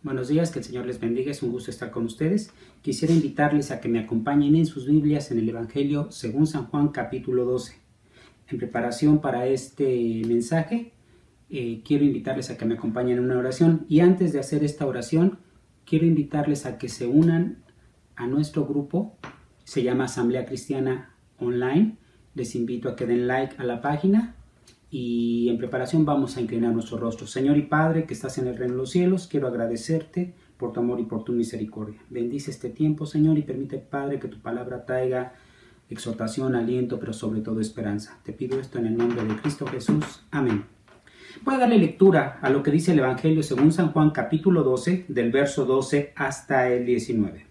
Buenos días, que el Señor les bendiga, es un gusto estar con ustedes. Quisiera invitarles a que me acompañen en sus Biblias en el Evangelio según San Juan capítulo 12. En preparación para este mensaje, quiero invitarles a que me acompañen en una oración. Y antes de hacer esta oración, quiero invitarles a que se unan a nuestro grupo. Se llama Asamblea Cristiana Online. Les invito a que den like a la página. Y en preparación vamos a inclinar nuestro rostro. Señor y Padre, que estás en el reino de los cielos, quiero agradecerte por tu amor y por tu misericordia. Bendice este tiempo, Señor, y permite, Padre, que tu palabra traiga exhortación, aliento, pero sobre todo esperanza. Te pido esto en el nombre de Cristo Jesús. Amén. Voy a darle lectura a lo que dice el Evangelio según San Juan capítulo 12, del verso 12 hasta el 19.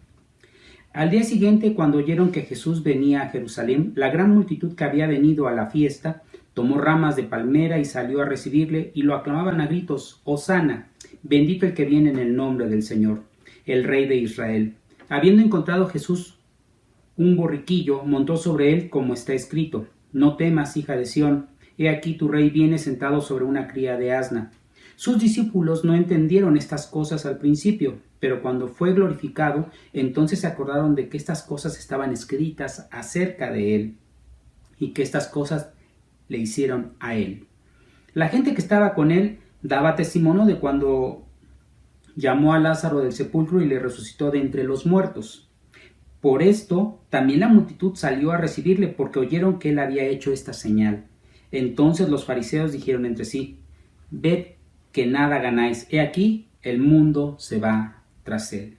Al día siguiente, cuando oyeron que Jesús venía a Jerusalén, la gran multitud que había venido a la fiesta tomó ramas de palmera y salió a recibirle, y lo aclamaban a gritos: Hosana, bendito el que viene en el nombre del Señor, el Rey de Israel. Habiendo encontrado Jesús un borriquillo, montó sobre él, como está escrito: No temas, hija de Sión, he aquí tu rey viene sentado sobre una cría de asna. Sus discípulos no entendieron estas cosas al principio, pero cuando fue glorificado, entonces se acordaron de que estas cosas estaban escritas acerca de él, y que estas cosas le hicieron a él. La gente que estaba con él daba testimonio de cuando llamó a Lázaro del sepulcro y le resucitó de entre los muertos. Por esto también la multitud salió a recibirle, porque oyeron que él había hecho esta señal. Entonces los fariseos dijeron entre sí: Ved que nada ganáis, he aquí el mundo se va tras él.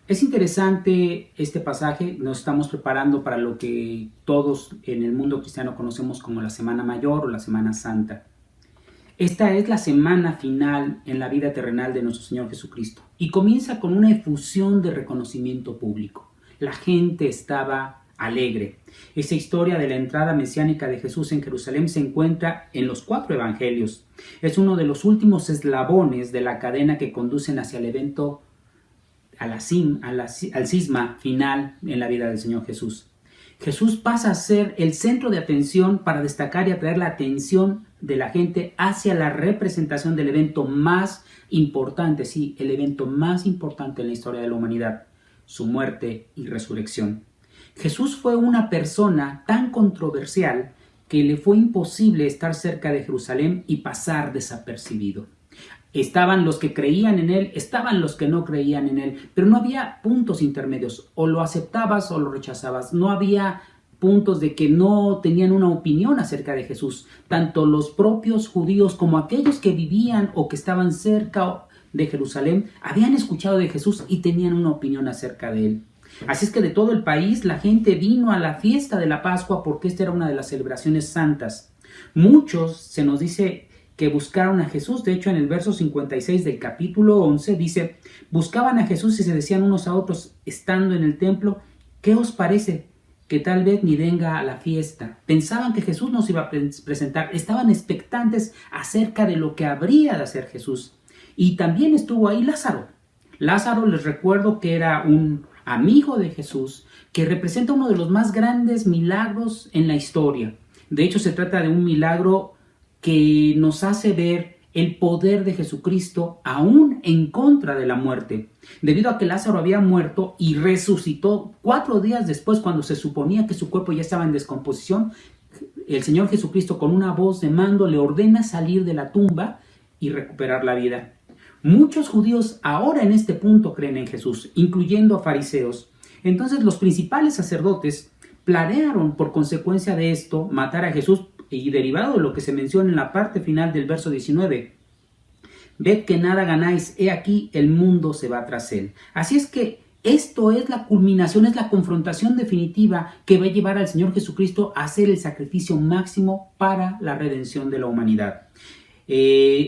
Es interesante este pasaje. Nos estamos preparando para lo que todos en el mundo cristiano conocemos como la Semana Mayor o la Semana Santa. Esta es la semana final en la vida terrenal de nuestro Señor Jesucristo y comienza con una efusión de reconocimiento público. La gente estaba alegre. Esa historia de la entrada mesiánica de Jesús en Jerusalén se encuentra en los 4 evangelios. Es uno de los últimos eslabones de la cadena que conducen hacia el evento, al cisma final en la vida del Señor Jesús. Jesús pasa a ser el centro de atención para destacar y atraer la atención de la gente hacia la representación del evento más importante, sí, el evento más importante en la historia de la humanidad, su muerte y resurrección. Jesús fue una persona tan controversial que le fue imposible estar cerca de Jerusalén y pasar desapercibido. Estaban los que creían en él, estaban los que no creían en él, pero no había puntos intermedios, o lo aceptabas o lo rechazabas. No había puntos de que no tenían una opinión acerca de Jesús. Tanto los propios judíos como aquellos que vivían o que estaban cerca de Jerusalén habían escuchado de Jesús y tenían una opinión acerca de él. Así es que de todo el país la gente vino a la fiesta de la Pascua, porque esta era una de las celebraciones santas. Muchos, se nos dice, que buscaron a Jesús. De hecho, en el verso 56 del capítulo 11 dice: buscaban a Jesús y se decían unos a otros, estando en el templo: ¿qué os parece? Que tal vez ni venga a la fiesta. Pensaban que Jesús nos iba a presentar, estaban expectantes acerca de lo que habría de hacer Jesús. Y también estuvo ahí Lázaro. Lázaro, les recuerdo que era un amigo de Jesús, que representa uno de los más grandes milagros en la historia. De hecho, se trata de un milagro que nos hace ver el poder de Jesucristo aún en contra de la muerte. Debido a que Lázaro había muerto y resucitó 4 días después, cuando se suponía que su cuerpo ya estaba en descomposición, el Señor Jesucristo, con una voz de mando, le ordena salir de la tumba y recuperar la vida. Muchos judíos ahora en este punto creen en Jesús, incluyendo a fariseos. Entonces los principales sacerdotes planearon, por consecuencia de esto, matar a Jesús, y derivado de lo que se menciona en la parte final del verso 19. Ved que nada ganáis, he aquí el mundo se va tras él. Así es que esto es la culminación, es la confrontación definitiva que va a llevar al Señor Jesucristo a hacer el sacrificio máximo para la redención de la humanidad. Ese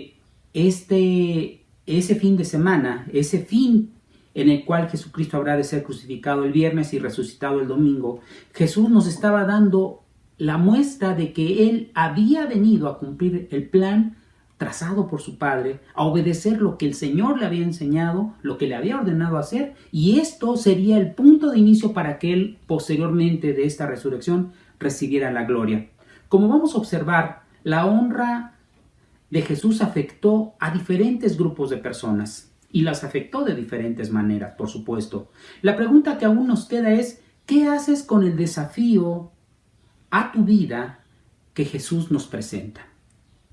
fin de semana, ese fin en el cual Jesucristo habrá de ser crucificado el viernes y resucitado el domingo, Jesús nos estaba dando la muestra de que él había venido a cumplir el plan trazado por su Padre, a obedecer lo que el Señor le había enseñado, lo que le había ordenado hacer, y esto sería el punto de inicio para que él, posteriormente de esta resurrección, recibiera la gloria. Como vamos a observar, la honra de Jesús afectó a diferentes grupos de personas y las afectó de diferentes maneras, por supuesto. La pregunta que aún nos queda es, ¿qué haces con el desafío a tu vida que Jesús nos presenta?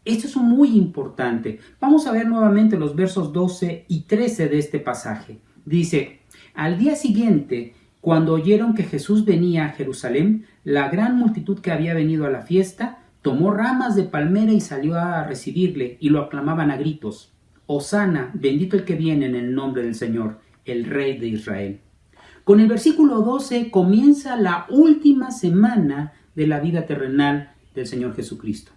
Esto es muy importante. Vamos a ver nuevamente los versos 12 y 13 de este pasaje. Dice, al día siguiente, cuando oyeron que Jesús venía a Jerusalén, la gran multitud que había venido a la fiesta tomó ramas de palmera y salió a recibirle, y lo aclamaban a gritos. Hosana, bendito el que viene en el nombre del Señor, el Rey de Israel. Con el versículo 12 comienza la última semana de la vida terrenal del Señor Jesucristo.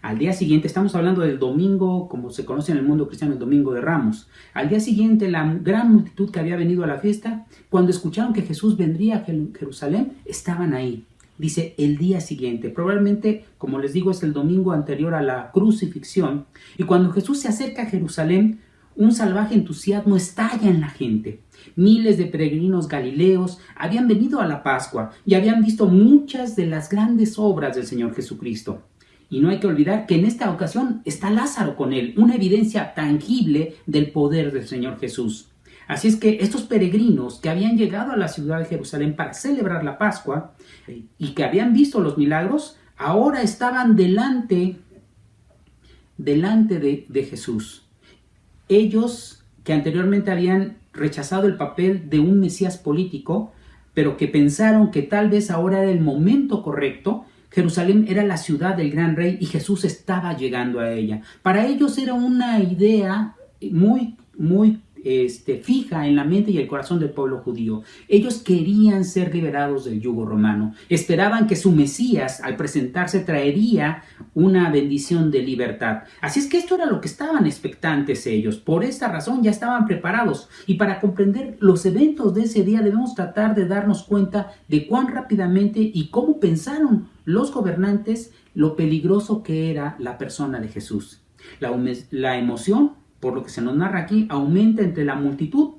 Al día siguiente, estamos hablando del domingo, como se conoce en el mundo cristiano, el domingo de Ramos. Al día siguiente, la gran multitud que había venido a la fiesta, cuando escucharon que Jesús vendría a Jerusalén, estaban ahí. Dice, el día siguiente. Probablemente, como les digo, es el domingo anterior a la crucifixión. Y cuando Jesús se acerca a Jerusalén, un salvaje entusiasmo estalla en la gente. Miles de peregrinos galileos habían venido a la Pascua y habían visto muchas de las grandes obras del Señor Jesucristo. Y no hay que olvidar que en esta ocasión está Lázaro con él, una evidencia tangible del poder del Señor Jesús. Así es que estos peregrinos que habían llegado a la ciudad de Jerusalén para celebrar la Pascua y que habían visto los milagros, ahora estaban delante de Jesús. Ellos que anteriormente habían rechazado el papel de un Mesías político, pero que pensaron que tal vez ahora era el momento correcto. Jerusalén era la ciudad del gran rey y Jesús estaba llegando a ella. Para ellos era una idea muy fija en la mente y el corazón del pueblo judío. Ellos querían ser liberados del yugo romano. Esperaban que su Mesías, al presentarse, traería una bendición de libertad. Así es que esto era lo que estaban expectantes ellos. Por esta razón ya estaban preparados. Y para comprender los eventos de ese día debemos tratar de darnos cuenta de cuán rápidamente y cómo pensaron los gobernantes lo peligroso que era la persona de Jesús. La emoción, por lo que se nos narra aquí, aumenta entre la multitud.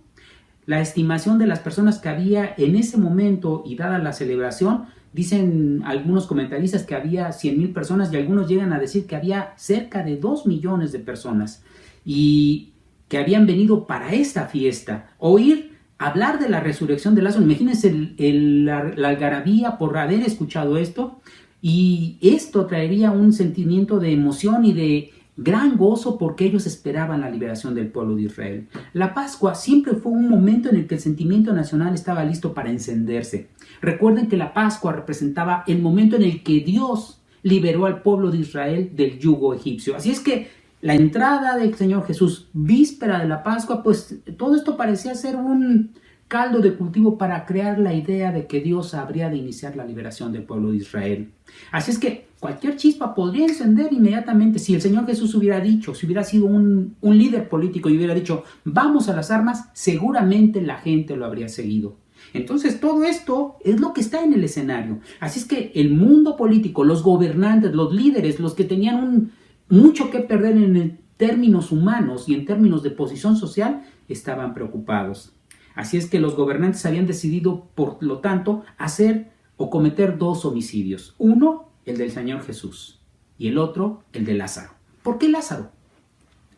La estimación de las personas que había en ese momento y dada la celebración, dicen algunos comentaristas que había 100,000 personas y algunos llegan a decir que había cerca de 2 millones de personas y que habían venido para esta fiesta. Oír hablar de la resurrección de Lázaro, imagínense la algarabía por haber escuchado esto, y esto traería un sentimiento de emoción y de gran gozo porque ellos esperaban la liberación del pueblo de Israel. La Pascua siempre fue un momento en el que el sentimiento nacional estaba listo para encenderse. Recuerden que la Pascua representaba el momento en el que Dios liberó al pueblo de Israel del yugo egipcio. Así es que la entrada del Señor Jesús, víspera de la Pascua, pues todo esto parecía ser un caldo de cultivo para crear la idea de que Dios habría de iniciar la liberación del pueblo de Israel. Así es que cualquier chispa podría encender inmediatamente. Si el Señor Jesús hubiera dicho, si hubiera sido un líder político y hubiera dicho, vamos a las armas, seguramente la gente lo habría seguido. Entonces todo esto es lo que está en el escenario. Así es que el mundo político, los gobernantes, los líderes, los que tenían mucho que perder en términos humanos y en términos de posición social, estaban preocupados. Así es que los gobernantes habían decidido, por lo tanto, hacer o cometer 2 homicidios. Uno, el del Señor Jesús, y el otro, el de Lázaro. ¿Por qué Lázaro?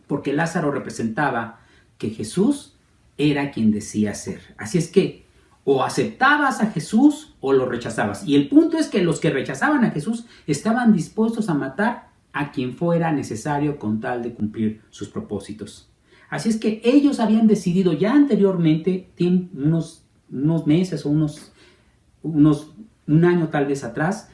Porque Lázaro representaba que Jesús era quien decía ser. Así es que o aceptabas a Jesús o lo rechazabas. Y el punto es que los que rechazaban a Jesús estaban dispuestos a matar a quien fuera necesario con tal de cumplir sus propósitos. Así es que ellos habían decidido ya anteriormente, unos meses o un año tal vez atrás,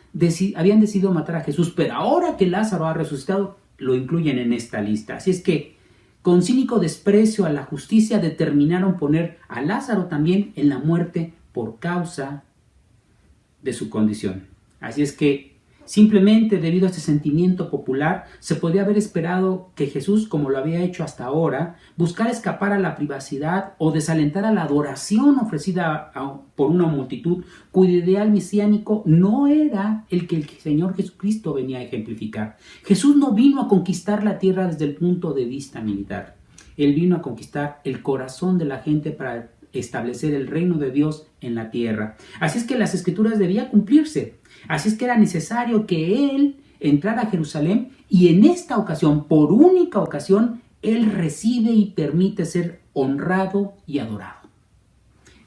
habían decidido matar a Jesús, pero ahora que Lázaro ha resucitado, lo incluyen en esta lista. Así es que, con cínico desprecio a la justicia, determinaron poner a Lázaro también en la muerte por causa de su condición. Así es que, simplemente debido a este sentimiento popular, se podía haber esperado que Jesús, como lo había hecho hasta ahora, buscara escapar a la privacidad o desalentar a la adoración ofrecida por una multitud cuyo ideal mesiánico no era el que el Señor Jesucristo venía a ejemplificar. Jesús no vino a conquistar la tierra desde el punto de vista militar. Él vino a conquistar el corazón de la gente para establecer el reino de Dios en la tierra. Así es que las Escrituras debían cumplirse. Así es que era necesario que Él entrara a Jerusalén Y en esta ocasión, por única ocasión, Él recibe y permite ser honrado y adorado.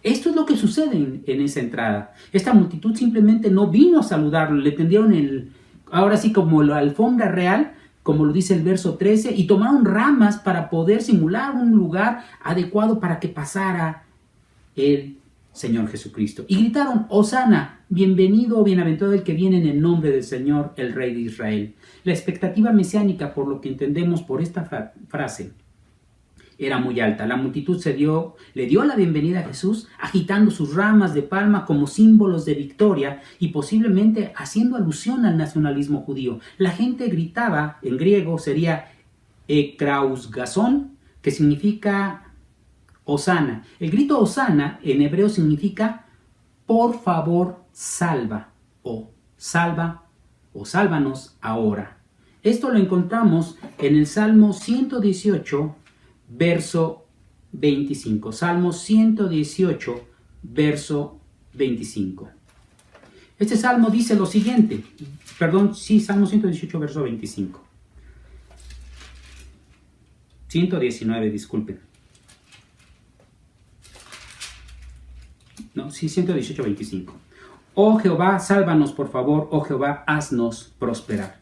Esto es lo que sucede en esa entrada. Esta multitud simplemente no vino a saludarlo, le tendieron ahora sí como la alfombra real, como lo dice el verso 13, y tomaron ramas para poder simular un lugar adecuado para que pasara el Señor Jesucristo. Y gritaron: Hosana, bienvenido o bienaventurado el que viene en el nombre del Señor, el Rey de Israel. La expectativa mesiánica, por lo que entendemos por esta frase, era muy alta. La multitud le dio la bienvenida a Jesús, agitando sus ramas de palma como símbolos de victoria y posiblemente haciendo alusión al nacionalismo judío. La gente gritaba, en griego sería ekrausgazón, que significa Hosana. El grito Hosana en hebreo significa por favor salva, o salva, o sálvanos ahora. Esto lo encontramos en el Salmo 118, verso 25. Salmo 118, verso 25. Este salmo dice lo siguiente. Salmo 118, verso 25. 119, disculpen. 118, 25. Oh Jehová, sálvanos por favor, oh Jehová, haznos prosperar.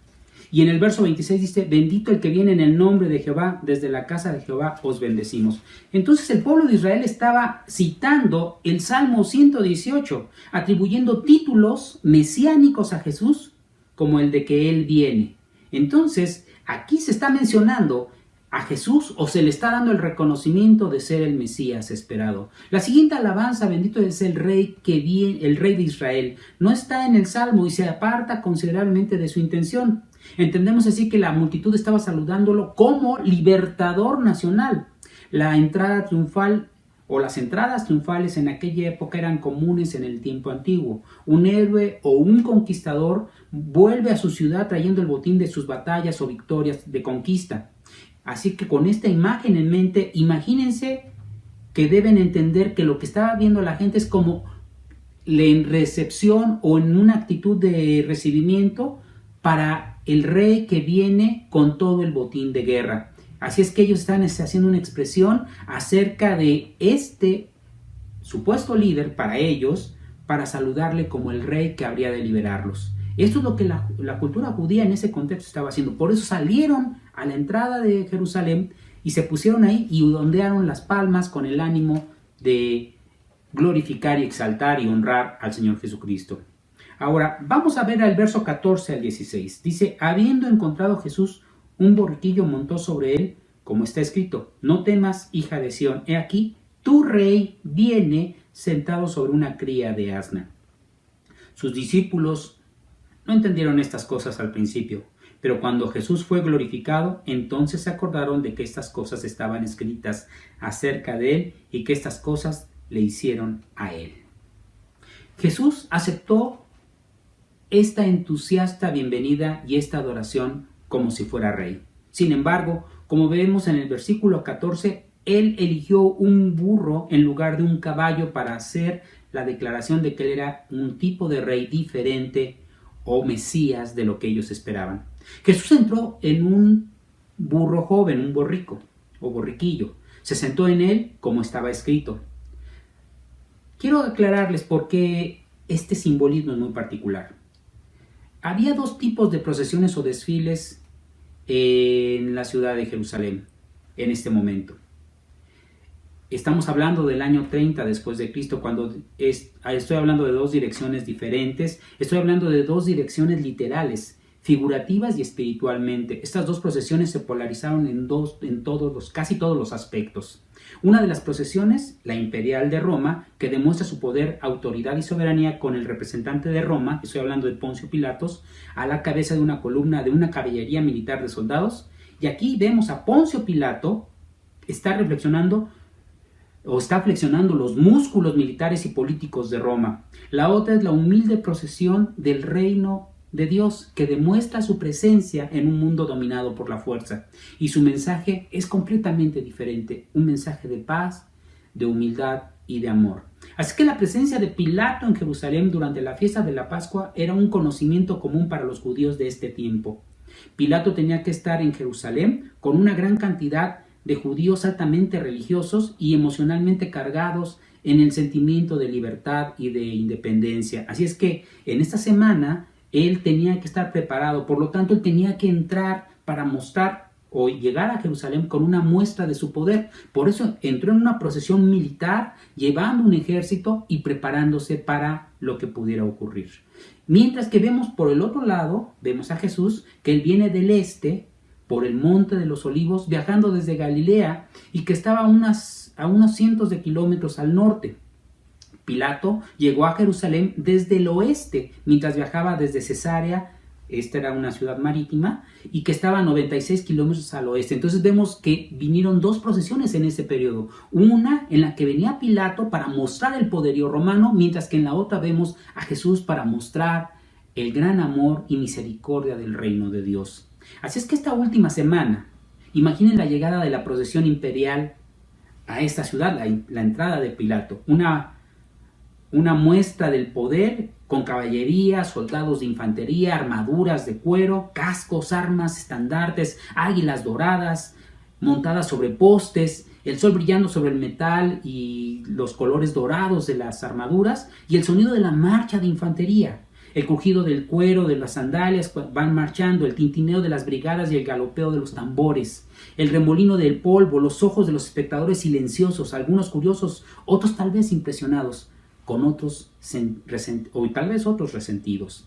Y en el verso 26 dice: bendito el que viene en el nombre de Jehová, desde la casa de Jehová os bendecimos. Entonces el pueblo de Israel estaba citando el Salmo 118, atribuyendo títulos mesiánicos a Jesús, como el de que Él viene. Entonces, aquí se está mencionando a Jesús, o se le está dando el reconocimiento de ser el Mesías esperado. La siguiente alabanza: bendito es el Rey que viene, el Rey de Israel, no está en el Salmo y se aparta considerablemente de su intención. Entendemos así que la multitud estaba saludándolo como libertador nacional. La entrada triunfal o las entradas triunfales en aquella época eran comunes en el tiempo antiguo. Un héroe o un conquistador vuelve a su ciudad trayendo el botín de sus batallas o victorias de conquista. Así que con esta imagen en mente, imagínense que deben entender que lo que estaba viendo la gente es como en recepción o en una actitud de recibimiento para el rey que viene con todo el botín de guerra. Así es que ellos están haciendo una expresión acerca de este supuesto líder para ellos, para saludarle como el rey que habría de liberarlos. Esto es lo que la cultura judía en ese contexto estaba haciendo. Por eso salieron a la entrada de Jerusalén y se pusieron ahí y ondearon las palmas con el ánimo de glorificar y exaltar y honrar al Señor Jesucristo. Ahora, vamos a ver el verso 14 al 16. Dice: habiendo encontrado Jesús un borriquillo, montó sobre él, como está escrito: no temas, hija de Sión, he aquí, tu rey viene sentado sobre una cría de asna. Sus discípulos no entendieron estas cosas al principio, pero cuando Jesús fue glorificado, entonces se acordaron de que estas cosas estaban escritas acerca de él y que estas cosas le hicieron a él. Jesús aceptó esta entusiasta bienvenida y esta adoración como si fuera rey. Sin embargo, como vemos en el versículo 14, él eligió un burro en lugar de un caballo para hacer la declaración de que él era un tipo de rey diferente o Mesías de lo que ellos esperaban. Jesús entró en un burro joven, un borrico o borriquillo. Se sentó en él como estaba escrito. Quiero aclararles por qué este simbolismo es muy particular. Había dos tipos de procesiones o desfiles en la ciudad de Jerusalén en este momento. Estamos hablando del año 30 después de Cristo, cuando estoy hablando de dos direcciones diferentes. Estoy hablando de dos direcciones literales, figurativas y espiritualmente. Estas dos procesiones se polarizaron casi todos los aspectos. Una de las procesiones, la imperial de Roma, que demuestra su poder, autoridad y soberanía con el representante de Roma, estoy hablando de Poncio Pilatos, a la cabeza de una columna de una caballería militar de soldados. Y aquí vemos a Poncio Pilato está flexionando los músculos militares y políticos de Roma. La otra es la humilde procesión del reino de Dios, que demuestra su presencia en un mundo dominado por la fuerza. Y su mensaje es completamente diferente, un mensaje de paz, de humildad y de amor. Así que la presencia de Pilato en Jerusalén durante la fiesta de la Pascua era un conocimiento común para los judíos de este tiempo. Pilato tenía que estar en Jerusalén con una gran cantidad de judíos altamente religiosos y emocionalmente cargados en el sentimiento de libertad y de independencia. Así es que en esta semana él tenía que estar preparado, por lo tanto él tenía que entrar para mostrar o llegar a Jerusalén con una muestra de su poder. Por eso entró en una procesión militar, llevando un ejército y preparándose para lo que pudiera ocurrir. Mientras que vemos por el otro lado, vemos a Jesús, que él viene del este, por el monte de los Olivos, viajando desde Galilea y que estaba a unos cientos de kilómetros al norte. Pilato llegó a Jerusalén desde el oeste, mientras viajaba desde Cesarea. Esta era una ciudad marítima y que estaba a 96 kilómetros al oeste. Entonces vemos que vinieron dos procesiones en ese periodo. Una en la que venía Pilato para mostrar el poderío romano, mientras que en la otra vemos a Jesús para mostrar el gran amor y misericordia del reino de Dios. Así es que esta última semana, imaginen la llegada de la procesión imperial a esta ciudad, la entrada de Pilato. Una muestra del poder con caballería, soldados de infantería, armaduras de cuero, cascos, armas, estandartes, águilas doradas, montadas sobre postes, el sol brillando sobre el metal y los colores dorados de las armaduras, y el sonido de la marcha de infantería, el crujido del cuero de las sandalias van marchando, el tintineo de las brigadas y el galopeo de los tambores, el remolino del polvo, los ojos de los espectadores silenciosos, algunos curiosos, otros tal vez impresionados, con otros o tal vez otros resentidos.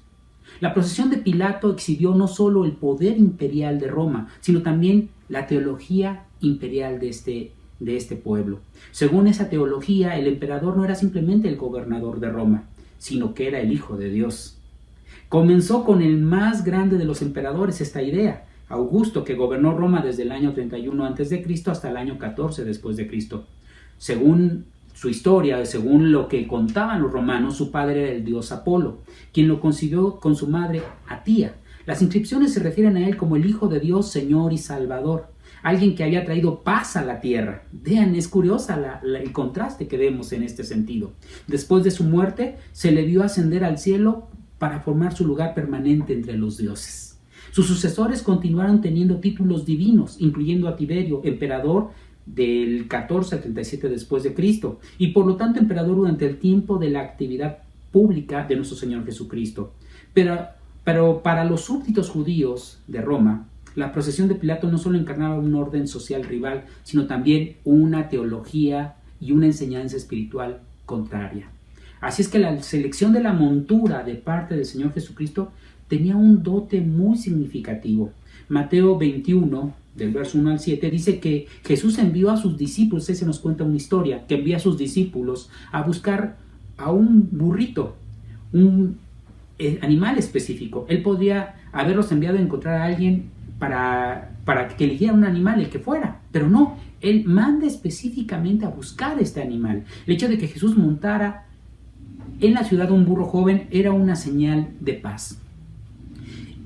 La procesión de Pilato exhibió no solo el poder imperial de Roma, sino también la teología imperial de este pueblo. Según esa teología, el emperador no era simplemente el gobernador de Roma, sino que era el Hijo de Dios. Comenzó con el más grande de los emperadores esta idea, Augusto, que gobernó Roma desde el año 31 a.C. hasta el año 14 después de Cristo. Según su historia, según lo que contaban los romanos, su padre era el dios Apolo, quien lo concibió con su madre Atía. Las inscripciones se refieren a él como el Hijo de Dios, Señor y Salvador, alguien que había traído paz a la tierra. Vean, es curiosa el contraste que vemos en este sentido. Después de su muerte, se le vio ascender al cielo para formar su lugar permanente entre los dioses. Sus sucesores continuaron teniendo títulos divinos, incluyendo a Tiberio, emperador del 14 al 37 después de Cristo, y por lo tanto emperador durante el tiempo de la actividad pública de nuestro Señor Jesucristo. Pero para los súbditos judíos de Roma, la procesión de Pilato no solo encarnaba un orden social rival, sino también una teología y una enseñanza espiritual contraria. Así es que la selección de la montura de parte del Señor Jesucristo tenía un dote muy significativo. Mateo 21, del verso 1 al 7, dice que Jesús envió a sus discípulos, se nos cuenta una historia, que envía a sus discípulos a buscar a un burrito, un animal específico. Él podría haberlos enviado a encontrar a alguien para que eligiera un animal, el que fuera, pero no, él manda específicamente a buscar este animal. El hecho de que Jesús montara en la ciudad un burro joven era una señal de paz.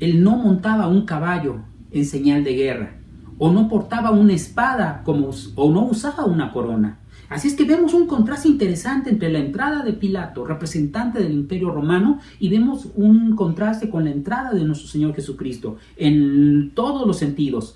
Él no montaba un caballo en señal de guerra, o no portaba una espada o no usaba una corona. Así es que vemos un contraste interesante entre la entrada de Pilato, representante del Imperio Romano, y vemos un contraste con la entrada de nuestro Señor Jesucristo en todos los sentidos.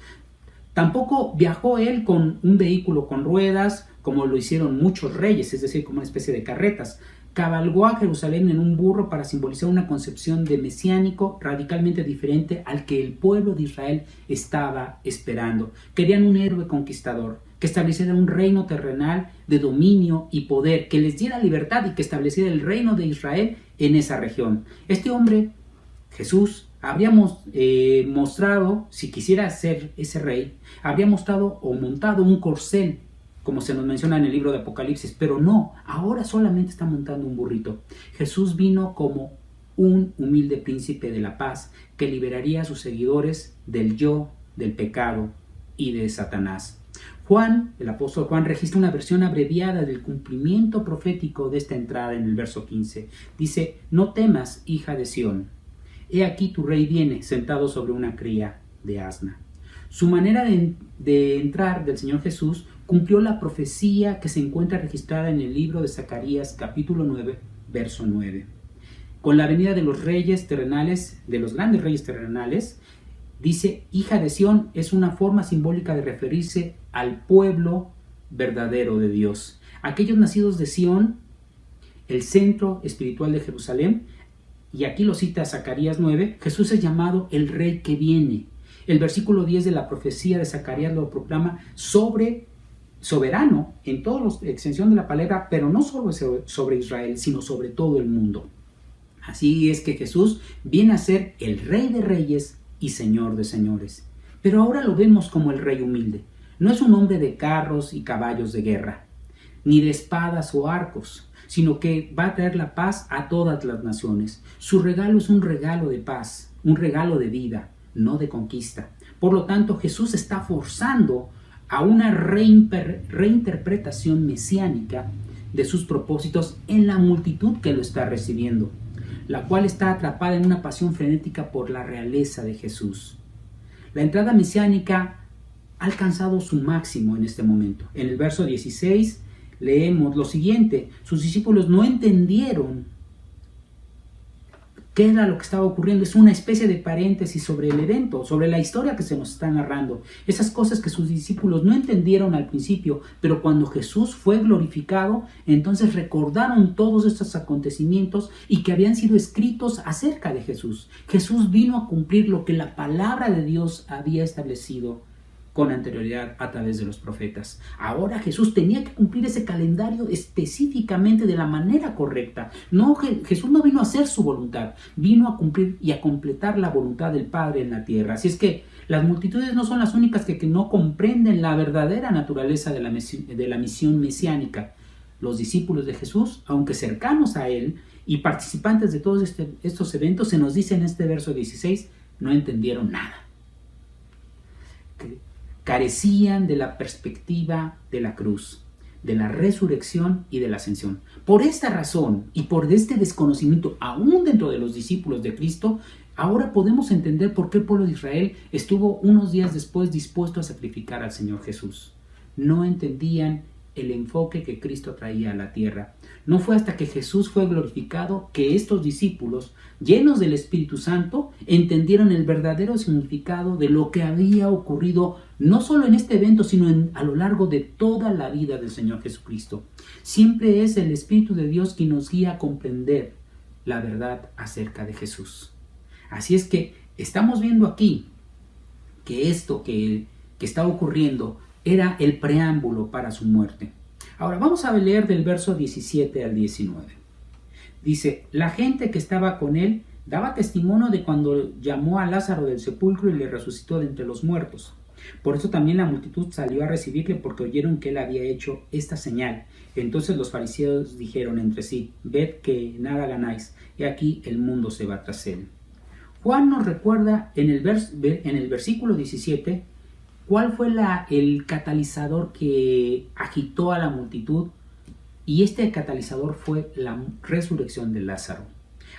Tampoco viajó él con un vehículo con ruedas, como lo hicieron muchos reyes, es decir, como una especie de carretas. Cabalgó a Jerusalén en un burro para simbolizar una concepción de mesiánico radicalmente diferente al que el pueblo de Israel estaba esperando. Querían un héroe conquistador, que estableciera un reino terrenal de dominio y poder, que les diera libertad y que estableciera el reino de Israel en esa región. Este hombre, Jesús, habría mostrado, si quisiera ser ese rey, habría mostrado o montado un corcel, como se nos menciona en el libro de Apocalipsis, pero no, ahora solamente está montando un burrito. Jesús vino como un humilde príncipe de la paz que liberaría a sus seguidores del yo, del pecado y de Satanás. Juan, el apóstol Juan, registra una versión abreviada del cumplimiento profético de esta entrada en el verso 15. Dice: no temas, hija de Sión, he aquí tu rey viene sentado sobre una cría de asna. Su manera de entrar del Señor Jesús cumplió la profecía que se encuentra registrada en el libro de Zacarías, capítulo 9, verso 9. Con la venida de los reyes terrenales, de los grandes reyes terrenales, Dice, hija de Sión es una forma simbólica de referirse al pueblo verdadero de Dios. Aquellos nacidos de Sión, el centro espiritual de Jerusalén, y aquí lo cita Zacarías 9, Jesús es llamado el Rey que viene. El versículo 10 de la profecía de Zacarías lo proclama soberano en toda la extensión de la palabra, pero no solo sobre Israel, sino sobre todo el mundo. Así es que Jesús viene a ser el Rey de reyes y Señor de señores. Pero ahora lo vemos como el Rey humilde. No es un hombre de carros y caballos de guerra, ni de espadas o arcos, sino que va a traer la paz a todas las naciones. Su regalo es un regalo de paz, un regalo de vida, no de conquista. Por lo tanto, Jesús está forzando a una reinterpretación mesiánica de sus propósitos en la multitud que lo está recibiendo, la cual está atrapada en una pasión frenética por la realeza de Jesús. La entrada mesiánica ha alcanzado su máximo en este momento. En el verso 16 leemos lo siguiente: sus discípulos no entendieron qué era lo que estaba ocurriendo. Es una especie de paréntesis sobre el evento, sobre la historia que se nos está narrando. Esas cosas que sus discípulos no entendieron al principio, pero cuando Jesús fue glorificado, entonces recordaron todos estos acontecimientos y que habían sido escritos acerca de Jesús. Jesús vino a cumplir lo que la palabra de Dios había establecido con anterioridad a través de los profetas. Ahora Jesús tenía que cumplir ese calendario específicamente de la manera correcta. Jesús no vino a hacer su voluntad, vino a cumplir y a completar la voluntad del Padre en la tierra. Así es que las multitudes no son las únicas que no comprenden la verdadera naturaleza de la misión mesiánica. Los discípulos de Jesús, aunque cercanos a Él y participantes de todos estos eventos, se nos dice en este verso 16, no entendieron nada. Carecían de la perspectiva de la cruz, de la resurrección y de la ascensión. Por esta razón y por este desconocimiento aún dentro de los discípulos de Cristo, ahora podemos entender por qué el pueblo de Israel estuvo unos días después dispuesto a sacrificar al Señor Jesús. No entendían el enfoque que Cristo traía a la tierra. No fue hasta que Jesús fue glorificado que estos discípulos, llenos del Espíritu Santo, entendieron el verdadero significado de lo que había ocurrido no solo en este evento, sino a lo largo de toda la vida del Señor Jesucristo. Siempre es el Espíritu de Dios quien nos guía a comprender la verdad acerca de Jesús. Así es que estamos viendo aquí que esto que está ocurriendo era el preámbulo para su muerte. Ahora vamos a leer del verso 17 al 19. Dice, la gente que estaba con él daba testimonio de cuando llamó a Lázaro del sepulcro y le resucitó de entre los muertos. Por eso también la multitud salió a recibirle, porque oyeron que él había hecho esta señal. Entonces los fariseos dijeron entre sí, ved que nada ganáis, y aquí el mundo se va tras él. Juan nos recuerda en el versículo 17 cuál fue el catalizador que agitó a la multitud, y este catalizador fue la resurrección de Lázaro.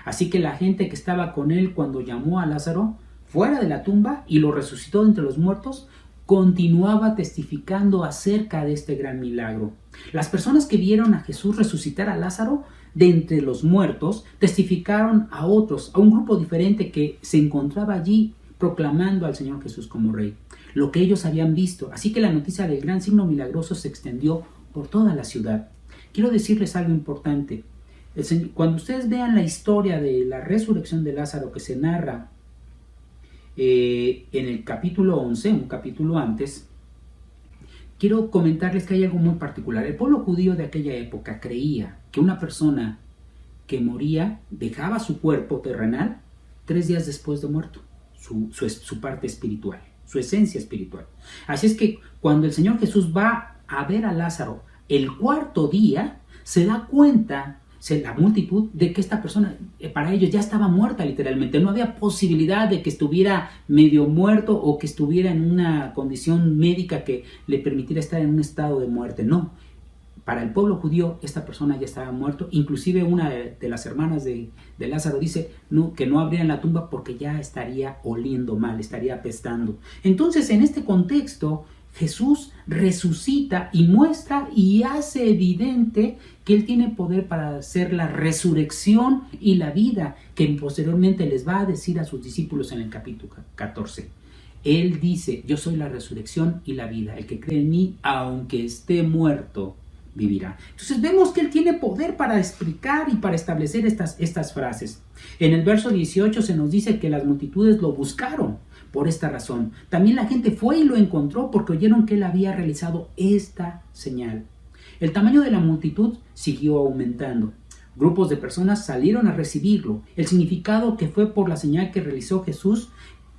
Así que la gente que estaba con él cuando llamó a Lázaro fuera de la tumba y lo resucitó de entre los muertos, continuaba testificando acerca de este gran milagro. Las personas que vieron a Jesús resucitar a Lázaro de entre los muertos testificaron a otros, a un grupo diferente que se encontraba allí proclamando al Señor Jesús como Rey, lo que ellos habían visto. Así que la noticia del gran signo milagroso se extendió por toda la ciudad. Quiero decirles algo importante. Cuando ustedes vean la historia de la resurrección de Lázaro que se narra en el capítulo 11, un capítulo antes, quiero comentarles que hay algo muy particular. El pueblo judío de aquella época creía que una persona que moría dejaba su cuerpo terrenal 3 días después de muerto, su parte espiritual, su esencia espiritual. Así es que cuando el Señor Jesús va a ver a Lázaro el 4º día, se da cuenta la multitud de que esta persona, para ellos ya estaba muerta literalmente. No había posibilidad de que estuviera medio muerto o que estuviera en una condición médica que le permitiera estar en un estado de muerte. No, para el pueblo judío esta persona ya estaba muerto. Inclusive una de las hermanas de Lázaro dice que no abrían la tumba porque ya estaría oliendo mal, estaría apestando. Entonces, en este contexto, Jesús resucita y muestra y hace evidente que Él tiene poder para hacer la resurrección y la vida, que posteriormente les va a decir a sus discípulos en el capítulo 14. Él dice, yo soy la resurrección y la vida. El que cree en mí, aunque esté muerto, vivirá. Entonces vemos que Él tiene poder para explicar y para establecer estas frases. En el verso 18 se nos dice que las multitudes lo buscaron por esta razón. También la gente fue y lo encontró porque oyeron que Él había realizado esta señal. El tamaño de la multitud siguió aumentando. Grupos de personas salieron a recibirlo. El significado que fue por la señal que realizó Jesús,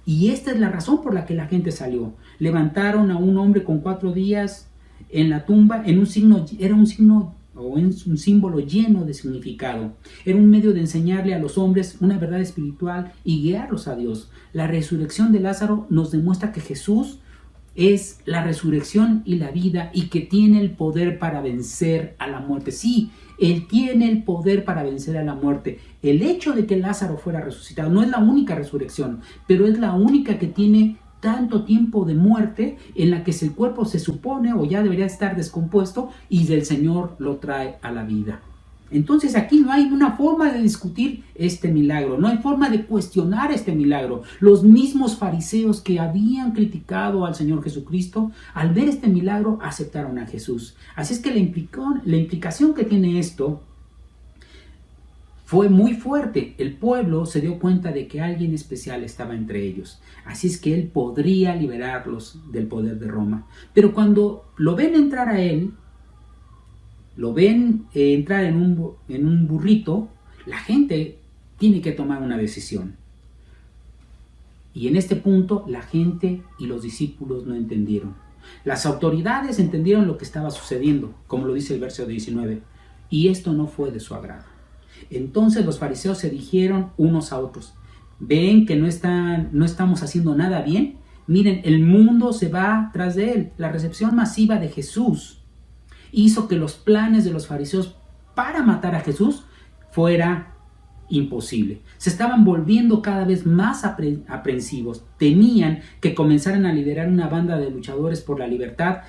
y esta es la razón por la que la gente salió. Levantaron a un hombre con 4 días en la tumba, era un símbolo lleno de significado. Era un medio de enseñarle a los hombres una verdad espiritual y guiarlos a Dios. La resurrección de Lázaro nos demuestra que Jesús es la resurrección y la vida y que tiene el poder para vencer a la muerte. Sí, Él tiene el poder para vencer a la muerte. El hecho de que Lázaro fuera resucitado no es la única resurrección, pero es la única que tiene tanto tiempo de muerte en la que el cuerpo se supone o ya debería estar descompuesto y el Señor lo trae a la vida. Entonces aquí no hay una forma de discutir este milagro, no hay forma de cuestionar este milagro. Los mismos fariseos que habían criticado al Señor Jesucristo, al ver este milagro aceptaron a Jesús. Así es que la implicación que tiene esto fue muy fuerte. El pueblo se dio cuenta de que alguien especial estaba entre ellos. Así es que Él podría liberarlos del poder de Roma. Pero cuando lo ven entrar a Él, lo ven entrar en un burrito, la gente tiene que tomar una decisión. Y en este punto la gente y los discípulos no entendieron. Las autoridades entendieron lo que estaba sucediendo, como lo dice el verso 19, y esto no fue de su agrado. Entonces los fariseos se dijeron unos a otros, ¿ven que no estamos haciendo nada bien? Miren, el mundo se va tras de Él. La recepción masiva de Jesús hizo que los planes de los fariseos para matar a Jesús fuera imposible. Se estaban volviendo cada vez más aprensivos. Temían que comenzaran a liderar una banda de luchadores por la libertad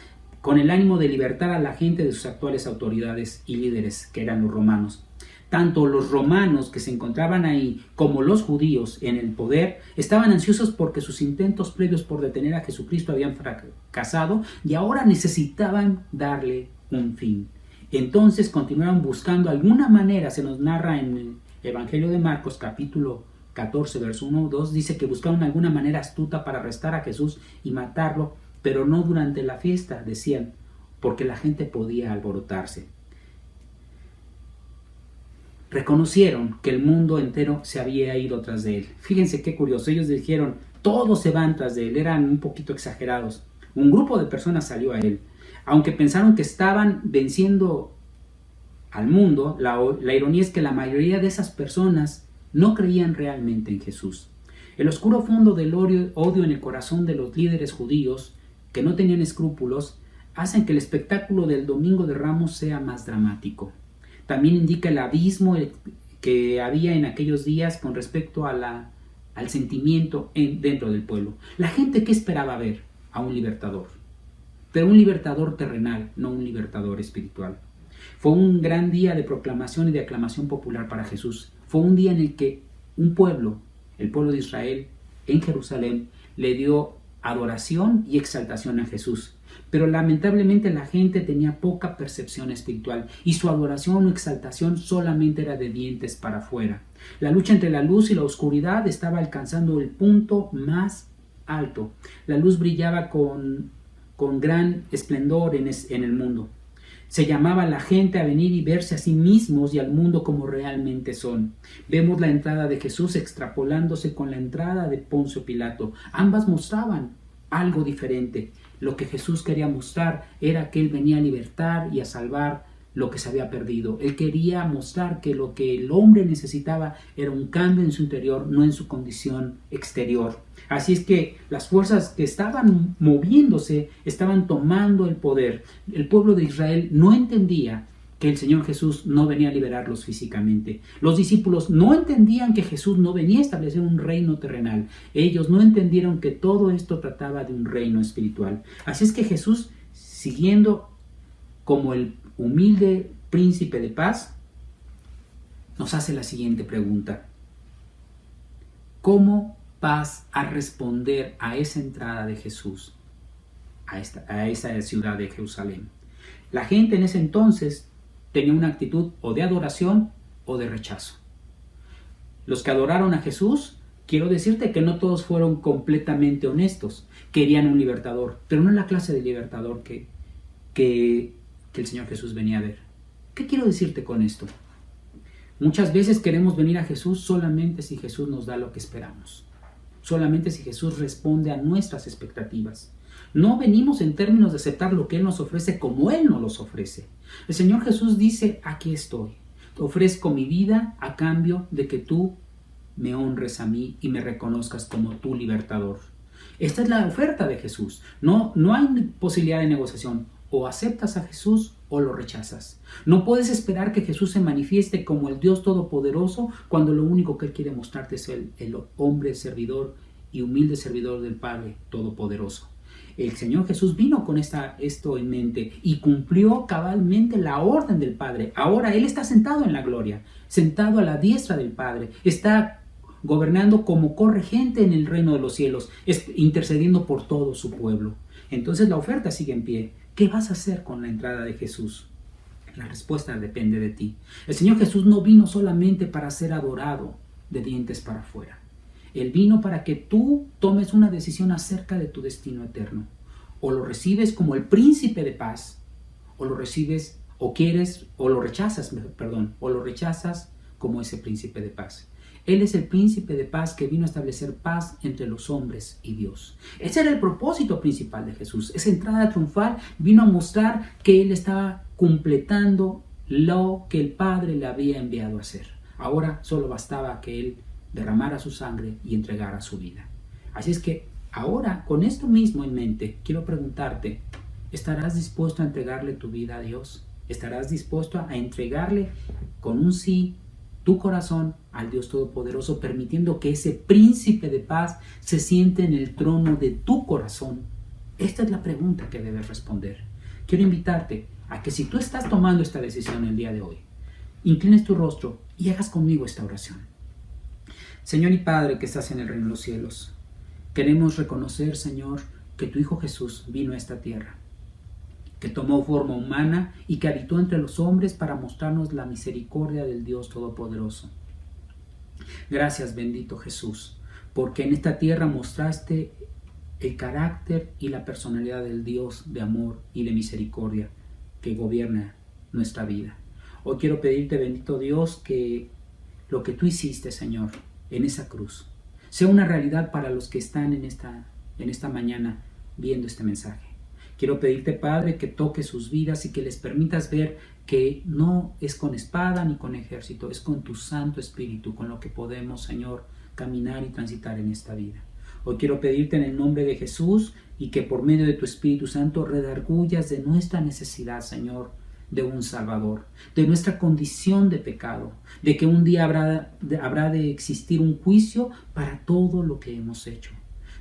con el ánimo de libertar a la gente de sus actuales autoridades y líderes, que eran los romanos. Tanto los romanos que se encontraban ahí como los judíos en el poder estaban ansiosos porque sus intentos previos por detener a Jesucristo habían fracasado y ahora necesitaban darle un fin. Entonces continuaron buscando alguna manera. Se nos narra en el Evangelio de Marcos capítulo 14 verso 1-2, dice que buscaron alguna manera astuta para arrestar a Jesús y matarlo, pero no durante la fiesta, decían, porque la gente podía alborotarse. Reconocieron que el mundo entero se había ido tras de Él. Fíjense qué curioso, ellos dijeron, todos se van tras de Él, eran un poquito exagerados. Un grupo de personas salió a Él. Aunque pensaron que estaban venciendo al mundo, la ironía es que la mayoría de esas personas no creían realmente en Jesús. El oscuro fondo del odio en el corazón de los líderes judíos, que no tenían escrúpulos, hacen que el espectáculo del Domingo de Ramos sea más dramático. También indica el abismo que había en aquellos días con respecto a al sentimiento dentro del pueblo. La gente, ¿qué esperaba ver? A un libertador. Pero un libertador terrenal, no un libertador espiritual. Fue un gran día de proclamación y de aclamación popular para Jesús. Fue un día en el que un pueblo, el pueblo de Israel, en Jerusalén, le dio adoración y exaltación a Jesús. Pero lamentablemente la gente tenía poca percepción espiritual y su adoración o exaltación solamente era de dientes para afuera. La lucha entre la luz y la oscuridad estaba alcanzando el punto más alto. La luz brillaba con gran esplendor en el mundo. Se llamaba a la gente a venir y verse a sí mismos y al mundo como realmente son. Vemos la entrada de Jesús extrapolándose con la entrada de Poncio Pilato. Ambas mostraban algo diferente. Lo que Jesús quería mostrar era que Él venía a libertar y a salvar lo que se había perdido. Él quería mostrar que lo que el hombre necesitaba era un cambio en su interior, no en su condición exterior. Así es que las fuerzas que estaban moviéndose estaban tomando el poder. El pueblo de Israel no entendía que el Señor Jesús no venía a liberarlos físicamente. Los discípulos no entendían que Jesús no venía a establecer un reino terrenal. Ellos no entendieron que todo esto trataba de un reino espiritual. Así es que Jesús, siguiendo como el humilde príncipe de paz, nos hace la siguiente pregunta. ¿Cómo vas a responder a esa entrada de Jesús, a esa ciudad de Jerusalén? La gente en ese entonces tenía una actitud o de adoración o de rechazo. Los que adoraron a Jesús, quiero decirte que no todos fueron completamente honestos. Querían un libertador, pero no la clase de libertador que el Señor Jesús venía a ver. ¿Qué quiero decirte con esto? Muchas veces queremos venir a Jesús solamente si Jesús nos da lo que esperamos. Solamente si Jesús responde a nuestras expectativas. No venimos en términos de aceptar lo que Él nos ofrece como Él nos los ofrece. El Señor Jesús dice, aquí estoy. Te ofrezco mi vida a cambio de que tú me honres a mí y me reconozcas como tu libertador. Esta es la oferta de Jesús. No hay posibilidad de negociación. O aceptas a Jesús o lo rechazas. No puedes esperar que Jesús se manifieste como el Dios Todopoderoso cuando lo único que Él quiere mostrarte es el hombre servidor y humilde servidor del Padre Todopoderoso. El Señor Jesús vino con esto en mente y cumplió cabalmente la orden del Padre. Ahora Él está sentado en la gloria, sentado a la diestra del Padre. Está gobernando como corregente en el reino de los cielos, intercediendo por todo su pueblo. Entonces la oferta sigue en pie. ¿Qué vas a hacer con la entrada de Jesús? La respuesta depende de ti. El Señor Jesús no vino solamente para ser adorado de dientes para afuera. Él vino para que tú tomes una decisión acerca de tu destino eterno. O lo recibes como el príncipe de paz, o lo recibes, o lo rechazas como ese príncipe de paz. Él es el príncipe de paz que vino a establecer paz entre los hombres y Dios. Ese era el propósito principal de Jesús. Esa entrada triunfal vino a mostrar que Él estaba completando lo que el Padre le había enviado a hacer. Ahora solo bastaba que Él derramara su sangre y entregara su vida. Así es que ahora, con esto mismo en mente, quiero preguntarte, ¿estarás dispuesto a entregarle tu vida a Dios? ¿Estarás dispuesto a entregarle con un sí tu corazón al Dios Todopoderoso, permitiendo que ese príncipe de paz se siente en el trono de tu corazón? Esta es la pregunta que debes responder. Quiero invitarte a que si tú estás tomando esta decisión el día de hoy, inclines tu rostro y hagas conmigo esta oración. Señor y Padre que estás en el reino de los cielos, queremos reconocer, Señor, que tu Hijo Jesús vino a esta tierra, que tomó forma humana y que habitó entre los hombres para mostrarnos la misericordia del Dios Todopoderoso. Gracias, bendito Jesús, porque en esta tierra mostraste el carácter y la personalidad del Dios de amor y de misericordia que gobierna nuestra vida. Hoy quiero pedirte, bendito Dios, que lo que tú hiciste, Señor, en esa cruz, sea una realidad para los que están en esta mañana viendo este mensaje. Quiero pedirte, Padre, que toques sus vidas y que les permitas ver que no es con espada ni con ejército, es con tu Santo Espíritu, con lo que podemos, Señor, caminar y transitar en esta vida. Hoy quiero pedirte en el nombre de Jesús y que por medio de tu Espíritu Santo redargullas de nuestra necesidad, Señor, de un Salvador, de nuestra condición de pecado, de que un día habrá de existir un juicio para todo lo que hemos hecho.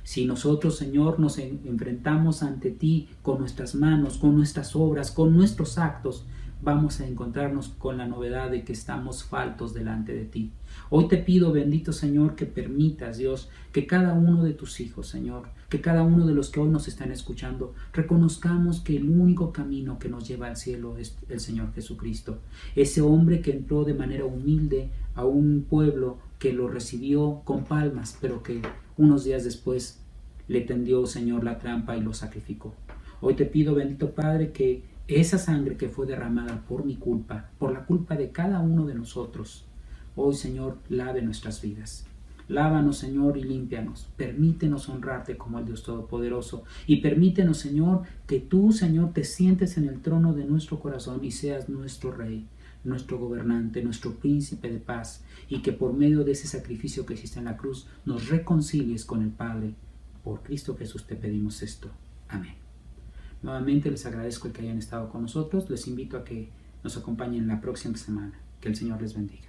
Si nosotros, Señor, nos enfrentamos ante ti con nuestras manos, con nuestras obras, con nuestros actos, vamos a encontrarnos con la novedad de que estamos faltos delante de ti. Hoy te pido, bendito Señor, que permitas, Dios, que cada uno de tus hijos, Señor, que cada uno de los que hoy nos están escuchando, reconozcamos que el único camino que nos lleva al cielo es el Señor Jesucristo. Ese hombre que entró de manera humilde a un pueblo que lo recibió con palmas, pero que unos días después le tendió, Señor, la trampa y lo sacrificó. Hoy te pido, bendito Padre, que esa sangre que fue derramada por mi culpa, por la culpa de cada uno de nosotros, hoy, Señor, lave nuestras vidas. Lávanos, Señor, y límpianos. Permítenos honrarte como el Dios Todopoderoso. Y permítenos, Señor, que tú, Señor, te sientes en el trono de nuestro corazón y seas nuestro Rey, nuestro gobernante, nuestro príncipe de paz. Y que por medio de ese sacrificio que hiciste en la cruz, nos reconcilies con el Padre. Por Cristo Jesús te pedimos esto. Amén. Nuevamente les agradezco el que hayan estado con nosotros. Les invito a que nos acompañen la próxima semana. Que el Señor les bendiga.